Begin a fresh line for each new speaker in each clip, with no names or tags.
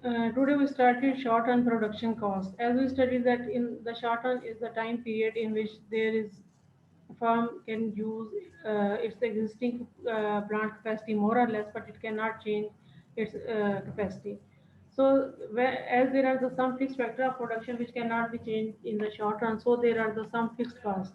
Today we started short run production cost. As we studied that in the short run is the time period in which there is firm can use its existing plant capacity more or less, but it cannot change its capacity. So, as there are the some fixed factor of production which cannot be changed in the short run, so there are the some fixed cost.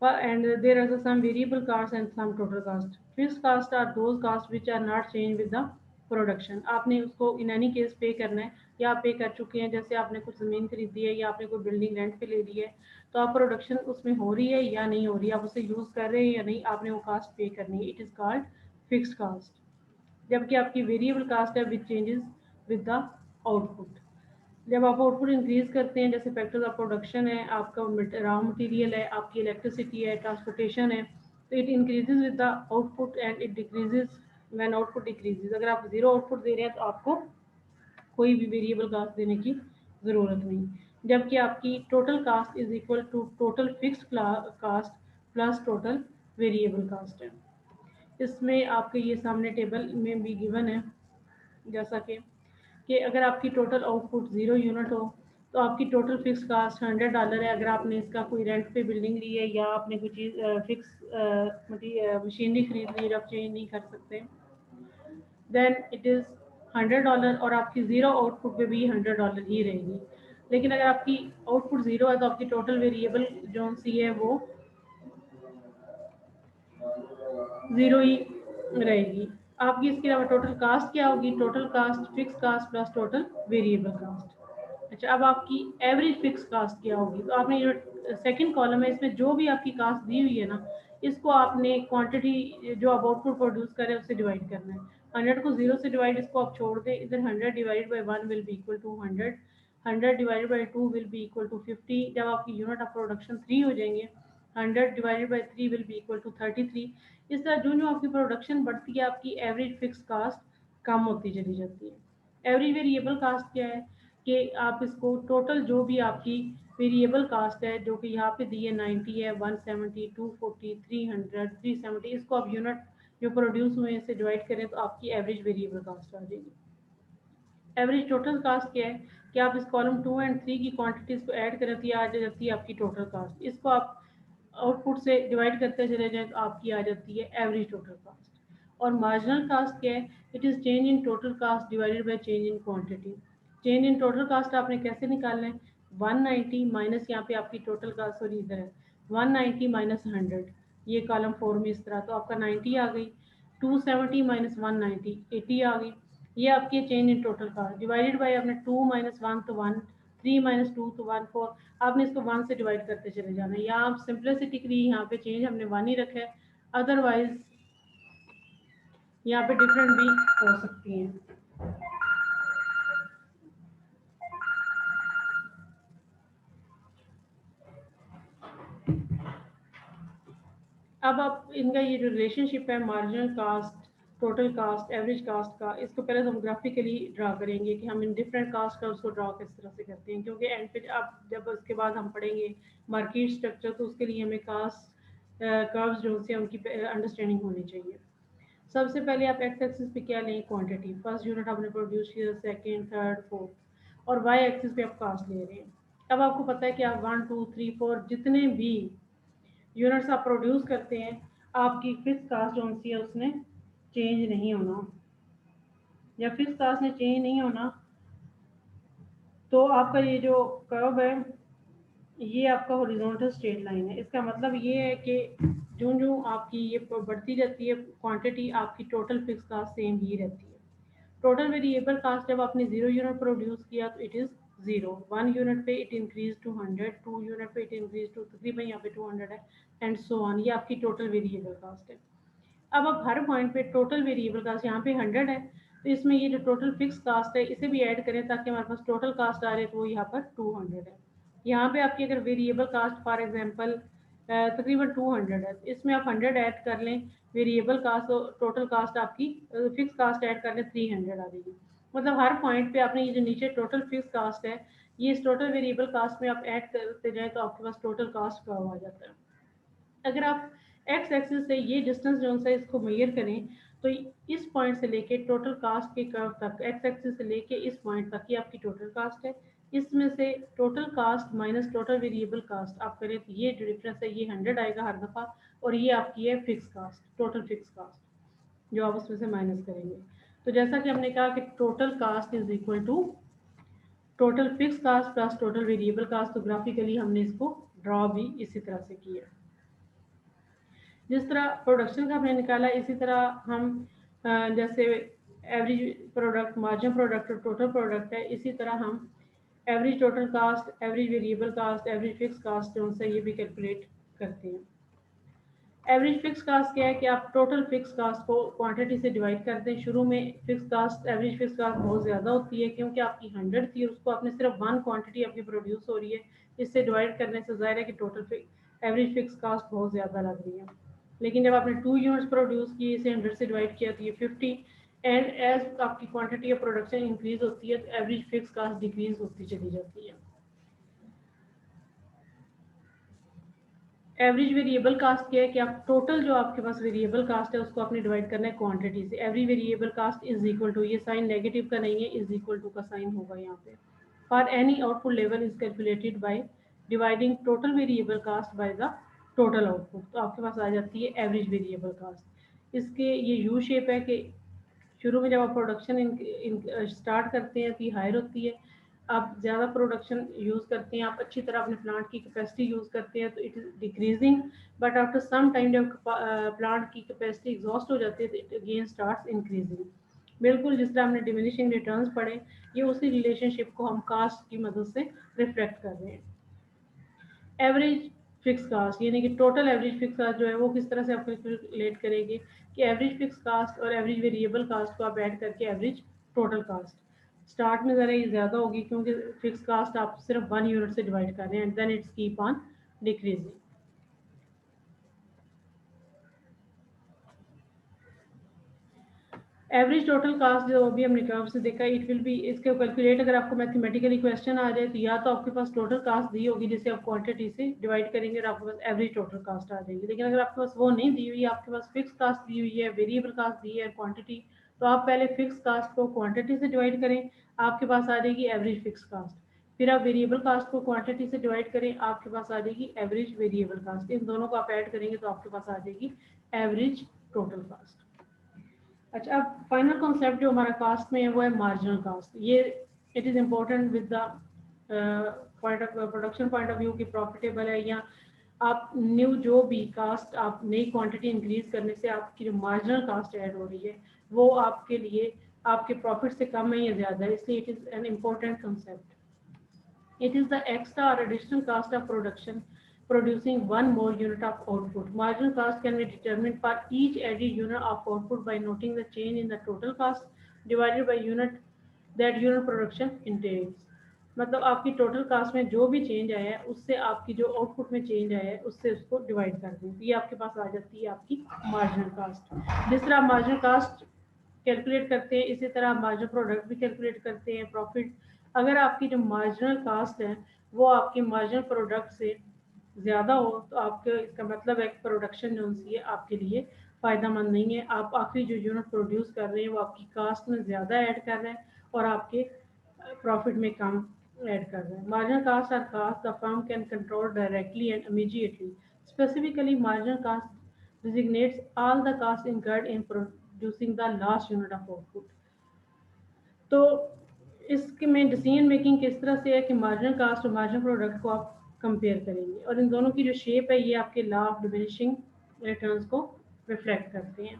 And there are some variable costs and some total cost. Fixed costs are those costs which are not changed with the production. आपने उसको in any case पे करना है या आप पे कर चुके हैं, जैसे आपने कुछ ज़मीन खरीदी है या आपने कोई बिल्डिंग रेंट पे ले ली है, तो आप प्रोडक्शन उसमें हो रही है या नहीं हो रही है, आप उसे यूज़ कर रहे हैं या नहीं, आपने वो कास्ट पे करनी है. It is called fixed cost. जबकि आपकी वेरिएबल कास्ट है which changes with the output. जब आप आउटपुट इंक्रीज करते हैं, जैसे फैक्टर्स ऑफ प्रोडक्शन है, आपका रॉ मटेरियल है, आपकी इलेक्ट्रिसिटी है, ट्रांसपोर्टेशन है, तो it increases with the output and it decreases when output decreases. अगर आप जीरो आउटपुट दे रहे हैं तो आपको कोई भी वेरिएबल कास्ट देने की ज़रूरत नहीं. जबकि आपकी total cost is equal to total fixed cost plus total variable cost है. इसमें आपके ये सामने टेबल में भी गिवन है, जैसा कि अगर आपकी टोटल आउटपुट 0 यूनिट हो तो आपकी टोटल फिक्स कास्ट $100 है. अगर आपने इसका कोई रेंट पे बिल्डिंग ली है या आपने कोई चीज़ फिक्स मशीनरी खरीद ली है, आप चेंज नहीं कर सकते, देन इट इज़ $100 और आपकी ज़ीरो आउटपुट पे भी $100 ही रहेगी. लेकिन अगर आपकी आउटपुट ज़ीरो है तो आपकी टोटल वेरिएबल जो सी है वो ज़ीरो ही रहेगी. आपकी इसके अलावा टोटल कास्ट क्या होगी? Total cost fix cost plus total variable cost. अच्छा, अब आपकी एवरेज फिक्स कास्ट क्या होगी? तो आपने जो सेकंड कॉलम है इसमें जो भी आपकी कास्ट दी हुई है ना, इसको आपने क्वांटिटी जो आप आउटपुट प्रोड्यूस कर रहे हैं उससे डिवाइड करना है. 100 को 0 से डिवाइड इसको आप छोड़ दें, इधर 100 divide by 1 will be equal to 100. 100 divided by 2 will be equal to 50. जब आपकी यूनिट ऑफ प्रोडक्शन 3 हो जाएंगे, 100 divided by 3 will be equal to 33. इस तरह जो जो आपकी प्रोडक्शन बढ़ती है आपकी एवरेज फिक्स कास्ट कम होती चली जाती है. एवरेज वेरिएबल कास्ट क्या है कि आप इसको टोटल जो भी आपकी वेरिएबल कास्ट है जो कि यहाँ पे दी है 90 है, 170, 240, 300, 370, इसको आप यूनिट जो प्रोड्यूस हुए हैं इससे डिवाइड करें तो आपकी एवरेज वेरिएबल कास्ट आ जाएगी. एवरेज टोटल कास्ट क्या है कि आप इस कॉलम 2 एंड 3 की क्वांटिटीज को ऐड करें तो ये आ जाती है आपकी टोटल कास्ट. इसको आप आउटपुट से डिवाइड करते चले जाएं तो आपकी आ जाती है एवरेज टोटल कास्ट. और मार्जिनल कास्ट क्या है? It is change in total cast divided by change in quantity. Change in total cast आपने कैसे निकालना है? 190 माइनस यहाँ पे आपकी टोटल कास्ट, सॉरी इधर है 190 माइनस 100, ये कॉलम 4 में इस तरह, तो आपका 90 आ गई. 270 माइनस 190 80 आ गई. ये आपकी change in total cast divided by आपने 2 माइनस 1 तो 1, 3 माइनस 2 तो 1, 4. आपने इसको 1 से डिवाइड करते चले जाना है. यहाँ आप सिंपलिसिटी के लिए यहाँ पे चेंज हमने 1 ही रखा है, अदरवाइज यहाँ पे डिफरेंट भी हो सकती हैं. अब आप इनका ये जो रिलेशनशिप है marginal cost, total cost, average cost का, इसको पहले तो हम ग्राफिकली ड्रा करेंगे कि हम इन डिफरेंट कास्ट का उसको ड्रा किस तरह से करते हैं, क्योंकि एंड पे अब जब उसके बाद हम पढ़ेंगे मार्केट स्ट्रक्चर तो उसके लिए हमें कास्ट कर्व्स जो से उनकी अंडरस्टैंडिंग होनी चाहिए. सबसे पहले आप एक्स एक्सिस पे क्या लें? क्वांटिटी. फर्स्ट यूनिट आपने प्रोड्यूस किया, सेकंड, थर्ड, फोर्थ. और वाई एक्सिस पे आप कास्ट ले रहे हैं. अब आपको पता है कि आप 1 2 3 4 जितने भी यूनिट्स आप प्रोड्यूस करते हैं आपकी फिक्स कास्ट जो सी है उसने चेंज नहीं होना. जब फिक्स कास्ट ने चेंज नहीं होना तो आपका ये जो कर्व है ये आपका हॉरिजॉन्टल स्ट्रेट लाइन है. इसका मतलब ये है कि जो जो आपकी ये बढ़ती रहती है क्वांटिटी, आपकी टोटल फिक्स कास्ट सेम ही रहती है. टोटल वेरिएबल कास्ट जब आपने 0 यूनिट प्रोड्यूस किया तो इट इज़ 0. 1 यूनिट पे इट इंक्रीज टू 100, 2 यूनिट पे इट इंक्रीज टू तकरीबन यहाँ पे 200 है, एंड सो ऑन. ये आपकी टोटल वेरिएबल कास्ट है. अब आप हर पॉइंट पे टोटल वेरिएबल कास्ट यहाँ पे 100 है तो इसमें ये जो टोटल फिक्स कास्ट है इसे भी ऐड करें ताकि हमारे पास टोटल कास्ट आ रहे तो वो यहाँ पर 200 है. यहाँ पे आपकी अगर वेरिएबल कास्ट फॉर एग्जांपल तकरीबन 200 है तो इसमें आप 100 ऐड कर लें वेरिएबल कास्ट, तो टोटल कास्ट आपकी फिक्स कास्ट ऐड कर लें 300 आ जाएगी. मतलब हर पॉइंट पे आपने ये जो नीचे टोटल फिक्स कास्ट है ये इस टोटल वेरिएबल कास्ट में आप ऐड करते जाएं तो आपके पास टोटल कास्ट कर्व आ जाता है. अगर आप एक्स एक्सिस से ये डिस्टेंस जो है इसको मेजर करें तो इस पॉइंट से लेके टोटल कास्ट के कर्व तक, एक्स एक्सिस से लेके इस पॉइंट तक, ये आपकी टोटल कास्ट है। इसमें से total cost minus total variable cost आप करें तो ये जो डिफरेंस है ये 100 आएगा हर दफ़ा, और ये आपकी है fix cost, total fix cost जो आप उसमें से माइनस करेंगे। तो जैसा कि हमने कहा कि total cost is equal to total fix cost plus total variable cost, तो ग्राफिकली हमने इसको ड्रॉ भी इसी तरह से किया। जिस तरह प्रोडक्शन का हमने निकाला, इसी तरह हम जैसे एवरेज प्रोडक्ट, मार्जिन प्रोडक्ट और टोटल प्रोडक्ट है, इसी तरह हम average total cost, average variable cost, average fix cost जो उनसे ये भी कैलकुलेट करते हैं। एवरेज फिक्स कास्ट क्या है कि आप टोटल फिक्स कास्ट को क्वांटिटी से डिवाइड करते हैं। शुरू में fix cost, average fix cost बहुत ज़्यादा होती है क्योंकि आपकी 100 थी और उसको आपने सिर्फ वन क्वांटिटी आपकी प्रोड्यूस हो रही है, इससे डिवाइड करने से ज़ाहिर है कि टोटल एवरेज फिक्स कास्ट बहुत ज़्यादा लग रही है। लेकिन जब आपने 2 यूनिट्स प्रोड्यूस किए, इसे 100 से डिवाइड किया तो ये 50, एंड एज आपकी क्वांटिटी ऑफ प्रोडक्शन इंक्रीज होती है तो एवरेज फिक्स कास्ट डिक्रीज होती चली जाती है। एवरेज वेरिएबल कास्ट क्या है कि आप टोटल जो आपके पास वेरिएबल कास्ट है उसको आपने डिवाइड करना है क्वांटिटी से। Average variable cost is equal to, ये साइन नेगेटिव का नहीं है, इज इक्वल टू का साइन होगा यहाँ पे। For any output level is calculated by dividing total variable cost by the total output, तो आपके पास आ जाती है एवरेज वेरिएबल कास्ट। इसके ये यू शेप है कि शुरू में जब आप प्रोडक्शन स्टार्ट करते हैं तो ये हायर होती है, आप ज़्यादा प्रोडक्शन यूज़ करते हैं, आप अच्छी तरह अपने प्लांट की कैपेसिटी यूज़ करते हैं तो it is decreasing, but after some time जब प्लांट की कैपेसिटी एग्जॉस्ट हो जाती है तो इट अगेन स्टार्ट्स इंक्रीजिंग। बिल्कुल जिस तरह हमने डिमिनिशिंग रिटर्न्स पढ़े, ये उसी रिलेशनशिप को हम कास्ट की मदद से रिफ्लेक्ट कर रहे हैं। एवरेज फिक्स कास्ट यानी कि टोटल एवरेज फिक्स कास्ट जो है वो किस तरह से आप कैलकुलेट करेंगे कि एवरेज फिक्स कास्ट और एवरेज वेरिएबल कास्ट को आप ऐड करके एवरेज टोटल कास्ट। स्टार्ट में ज़रा ये ज़्यादा होगी क्योंकि फिक्स कास्ट आप सिर्फ वन यूनिट से डिवाइड कर रहे हैं, and then it's keep on decreasing. Average total cost जो अभी हमने कर्व से देखा, इट विल बी, इसके कैलकुलेट अगर आपको मैथमेटिकली क्वेश्चन आ जाए तो या तो आपके पास टोटल कास्ट दी होगी जिसे आप क्वांटिटी से डिवाइड करेंगे और आपके पास एवरेज टोटल कास्ट आ जाएगी। लेकिन अगर आपके पास वो नहीं दी हुई है, आपके पास फिक्स कास्ट दी हुई है, वेरिएबल कास्ट दी है, क्वांटिटी, तो आप पहले फिक्स कास्ट को क्वांटिटी से डिवाइड करें, आपके पास आ जाएगी एवरेज फिक्स कास्ट। फिर आप वेरिएबल कास्ट को क्वांटिटी से डिवाइड करें, आपके पास आ जाएगी एवरेज वेरिएबल कास्ट। इन दोनों को आप ऐड करेंगे तो आपके पास आ जाएगी एवरेज टोटल कास्ट। अच्छा, अब फाइनल कॉन्सेप्ट जो हमारा कास्ट में है वो है मार्जिनल कास्ट। ये it is important with the point of production point of view की प्रॉफिटेबल है, या आप न्यू जो भी कास्ट, आप नई क्वांटिटी इंक्रीज करने से आपकी जो मार्जिनल कास्ट ऐड हो रही है वो आपके लिए आपके प्रॉफिट से कम है या ज़्यादा है, इसलिए it is an important concept. It is the extra or additional cost of production producing one more unit of output. Marginal cost can be determined for each added unit of output by noting the change in the total cost divided by unit that unit production entails. मतलब आपकी total cast में जो भी change आया है उससे आपकी जो आउटपुट में चेंज आया है उससे उसको डिवाइड कर दें, ये आपके पास आ जाती है आपकी मार्जिनल कास्ट। जिस तरह मार्जिनल कास्ट कैलकुलेट करते हैं इसी तरह मार्जिनल प्रोडक्ट भी कैलकुलेट करते हैं, प्रॉफिट। अगर आपकी जो मार्जिनल कास्ट है वो आपकी मार्जिनल प्रोडक्ट से ज़्यादा हो तो आपके इसका मतलब है कि प्रोडक्शन जो सी है आपके लिए फ़ायदा मंद नहीं है, आप आखिरी जो यूनिट प्रोड्यूस कर रहे हैं वो आपकी कास्ट में ज़्यादा ऐड कर रहे हैं और आपके प्रॉफिट में कम ऐड कर रहे हैं। Marginal cost are cost the firm can control directly and immediately. Specifically marginal cost designates all the costs incurred in producing the last unit of output। तो इसके में डिसीजन मेकिंग किस तरह से है कि मार्जिनल कास्ट और मार्जिनल प्रोडक्ट को आप कंपेयर करेंगे, और इन दोनों की जो शेप है ये आपके लॉ ऑफ डिमिनिशिंग रिटर्न्स को रिफ्लेक्ट करते हैं।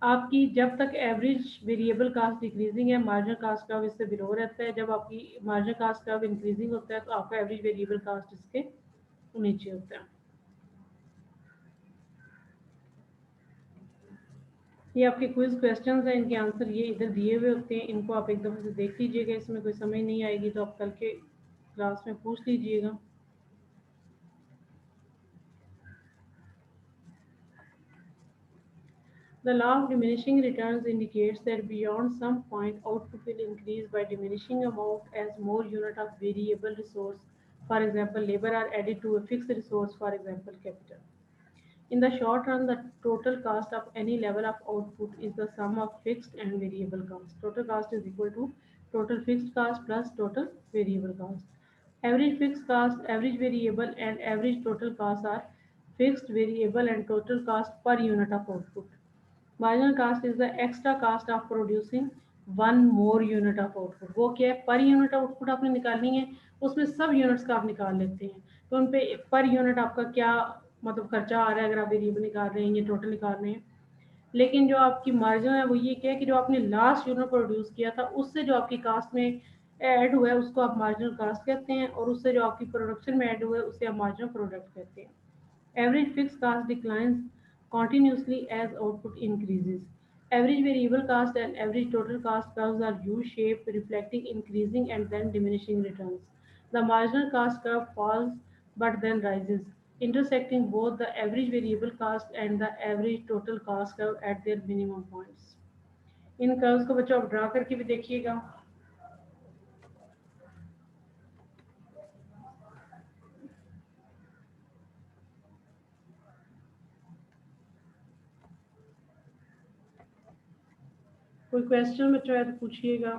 आपकी जब तक एवरेज वेरिएबल कास्ट डिक्रीजिंग है, मार्जिनल कास्ट कर्व इससे बिलो रहता है। जब आपकी मार्जिनल कास्ट कर्व इंक्रीजिंग होता है तो आपका एवरेज वेरिएबल कास्ट इसके नीचे होता है। ये आपके क्विज क्वेश्चंस हैं, इनके आंसर ये इधर दिए हुए होते हैं, इनको आप एक दफ़े से देख लीजिएगा, इसमें कोई समझ नहीं आएगी तो आप कल के क्लास में पूछ लीजिएगा। The law of diminishing returns indicates that beyond some point output will increase by diminishing amount as more unit of variable resource, for example labor, are added to a fixed resource, for example capital। In the short run, the total cost of any level of output is the sum of fixed and variable cost. Total cost is equal to total fixed cost plus total variable cost. Average fixed cost, average variable, and average total costs are fixed, variable, and total cost per unit of output. Marginal cost is the extra cost of producing one more unit of output. वो क्या है, per unit output आपने निकालनी है, उसमें सब units का आप निकाल लेते हैं, तो उन पे पर यूनिट आपका क्या मतलब खर्चा आ रहा है अगर आप वेरिएबल निकाल रहे हैं या टोटल निकाल रहे हैं। लेकिन जो आपकी मार्जिन है वो ये क्या है कि जो आपने लास्ट यूनिट प्रोड्यूस किया था उससे जो आपकी कास्ट में ऐड हुआ है उसको आप मार्जिनल कास्ट कहते हैं, और उससे जो आपकी प्रोडक्शन में ऐड हुआ है उसे आप मार्जिनल प्रोडक्ट कहते हैं। Average fixed cost declines continuously as output increases. Average variable cost and average total cost curves are U-shaped, reflecting increasing and then diminishing returns. The marginal cost curve falls but then rises, intersecting both the average variable cost and the average total cost curve at their minimum points. In curves को बच्चों आप draw करके भी देखिएगा। कोई question बच्चों है तो पूछिएगा।